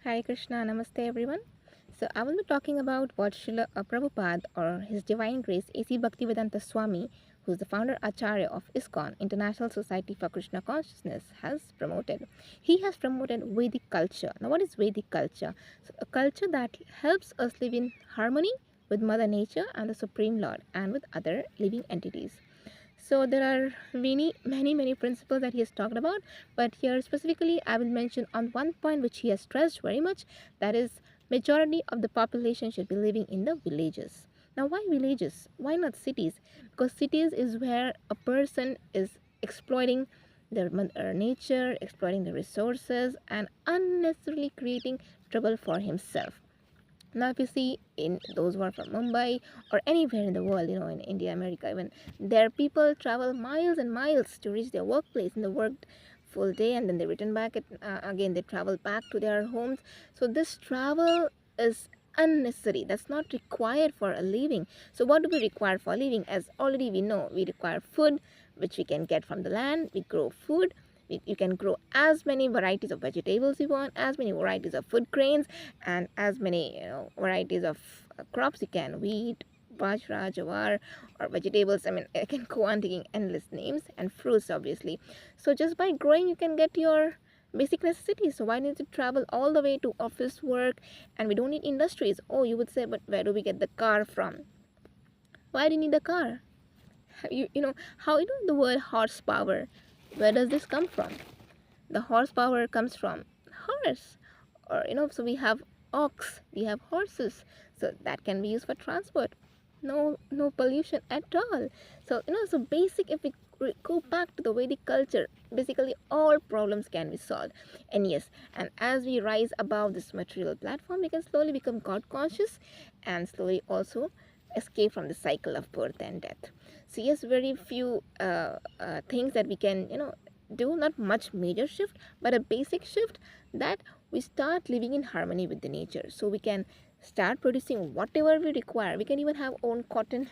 Hare Krishna, Namaste everyone. So I will be talking about what Srila Prabhupada or His Divine Grace A.C. Bhaktivedanta Swami, who is the founder Acharya of ISKCON, International Society for Krishna Consciousness, has promoted. He has promoted Vedic culture. Now what is Vedic culture? So a culture that helps us live in harmony with Mother Nature and the Supreme Lord and with other living entities. So there are many principles that he has talked about, but here specifically I will mention on one point which he has stressed very much, that is majority of the population should be living in the villages. Now why villages? Why not cities? Because cities is where a person is exploiting their nature, exploiting the resources and unnecessarily creating trouble for himself. Now if you see in those who are from Mumbai or anywhere in the world, in India, America even, there people travel miles and miles to reach their workplace, and they worked full day and then they return back again they travel back to their homes. So this travel is unnecessary, that's not required for a living. So what do we require for a living? As already we know, we require food, which we can get from the land. We grow food. You can grow as many varieties of vegetables you want, as many varieties of food grains, and as many varieties of crops you can: wheat, bajra, jawar, or vegetables. I mean, I can go on taking endless names, and fruits obviously. So just by growing you can get your basic necessities. So why need to travel all the way to office work? And we don't need industries. Oh, you would say, but where do we get the car from? Why do you need a car? How you know the word horsepower? Where does this come from? The horsepower comes from horse, or so we have ox, we have horses, so that can be used for transport. No pollution at all. So so basic, if we go back to the Vedic culture, basically all problems can be solved. And yes, and as we rise above this material platform, we can slowly become God conscious and slowly also escape from the cycle of birth and death. So yes, very few things that we can do, not much major shift, but a basic shift, that we start living in harmony with the nature. So we can start producing whatever we require. We can even have own cotton,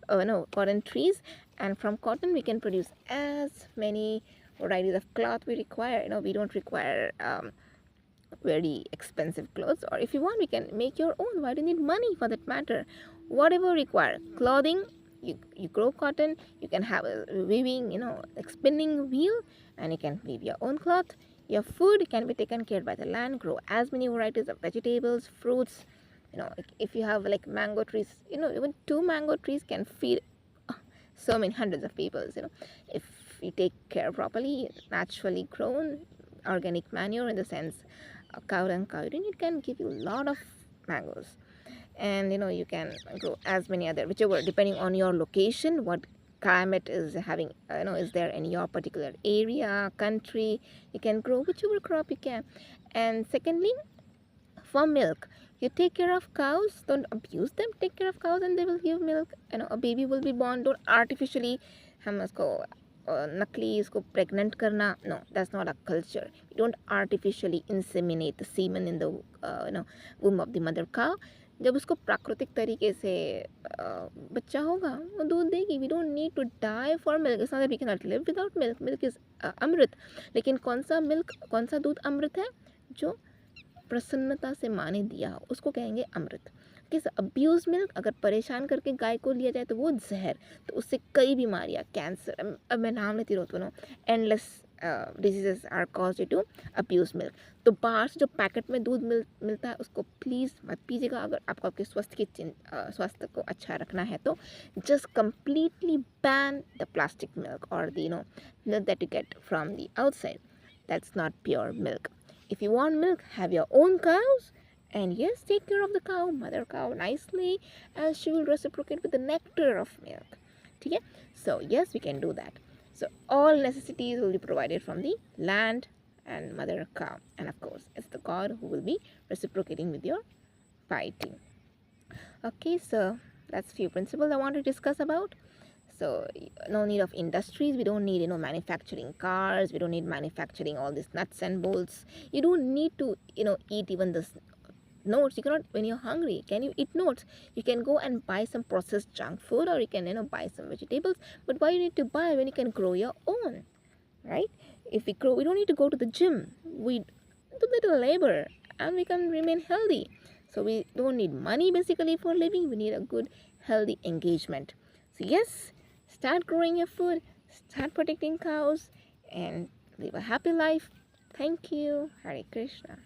cotton trees, and from cotton we can produce as many varieties of cloth we require. We don't require very expensive clothes, or if you want we can make your own. Why do you need money for that matter? Whatever require clothing, you grow cotton, you can have a weaving, like spinning wheel, and you can weave your own cloth. Your food can be taken care by the land. Grow as many varieties of vegetables, fruits. If you have like mango trees, even two mango trees can feed so many hundreds of people. If you take care properly, naturally grown organic manure, in the sense cow and cow urine, it can give you a lot of mangoes. And you can grow as many other, whichever, depending on your location, what climate is having, is there in your particular area, country, you can grow whichever crop you can. And secondly, for milk, you take care of cows, don't abuse them, take care of cows and they will give milk. A baby will be born, don't artificially हम उसको नकली इसको pregnant करना. No, that's not a culture. We don't artificially inseminate the semen in the womb of the mother cow. जब उसको प्राकृतिक तरीके से बच्चा होगा, वो दूध देगी. We don't need to die for milk. It's not that we cannot live without milk. Milk is अमृत. लेकिन कौन सा दूध अमृत है? जो प्रसन्नता से माँ ने दिया हो, उसको कहेंगे अमृत. किस अब्यूज मिल्क, अगर परेशान करके गाय को लिया जाए तो वो जहर. तो उससे कई बीमारियाँ, कैंसर, अब मैं नाम लेती रहती हूँ, endless diseases are caused to abuse milk. तो बाहर से जो पैकेट में दूध मिलता है उसको प्लीज़ मत पीजिएगा. अगर आपको आपके स्वास्थ्य को अच्छा रखना है तो just completely ban the plastic milk और the milk that you get from the outside. That's not pure milk. If you want milk, have your own cows, and yes, take care of the cow, mother cow, nicely, and she will reciprocate with the nectar of milk. Okay? So yes, we can do that. So all necessities will be provided from the land and mother cow, and of course it's the God who will be reciprocating with your fighting. Okay, so that's few principles I want to discuss about. So no need of industries. We don't need manufacturing cars. We don't need manufacturing all these nuts and bolts. You don't need to eat even this notes. You cannot, when you're hungry, can you eat notes? You can go and buy some processed junk food, or you can buy some vegetables. But why you need to buy when you can grow your own, right? If we grow, we don't need to go to the gym. We do little labor and we can remain healthy. So we don't need money basically for living, we need a good healthy engagement. So yes, start growing your food, start protecting cows, and live a happy life. Thank you. Hare Krishna.